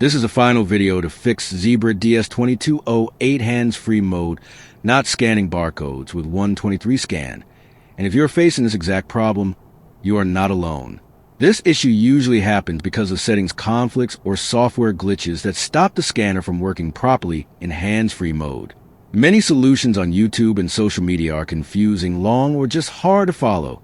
This is a final video to fix Zebra DS2208 hands-free mode, not scanning barcodes with 123 scan. And if you're facing this exact problem, you are not alone. This issue usually happens because of settings conflicts or software glitches that stop the scanner from working properly in hands-free mode. Many solutions on YouTube and social media are confusing, long, or just hard to follow,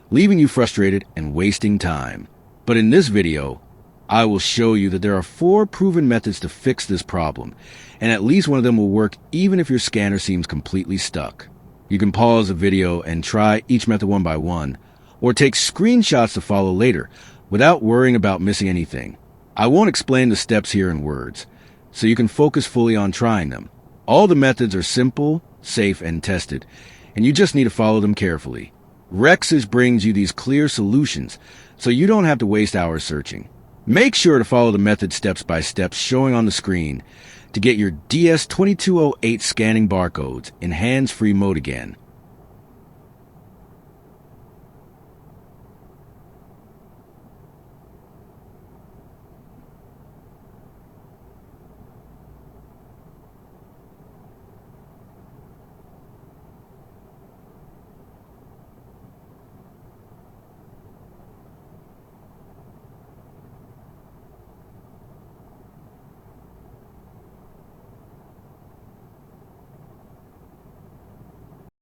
leaving you frustrated and wasting time. But in this video, I will show you that there are 4 proven methods to fix this problem, and at least one of them will work even if your scanner seems completely stuck. You can pause the video and try each method one by one, or take screenshots to follow later without worrying about missing anything. I won't explain the steps here in words, so you can focus fully on trying them. All the methods are simple, safe, and tested, and you just need to follow them carefully. Rexage brings you these clear solutions, so you don't have to waste hours searching. Make sure to follow the method steps by steps showing on the screen to get your DS2208 scanning barcodes in hands-free mode again.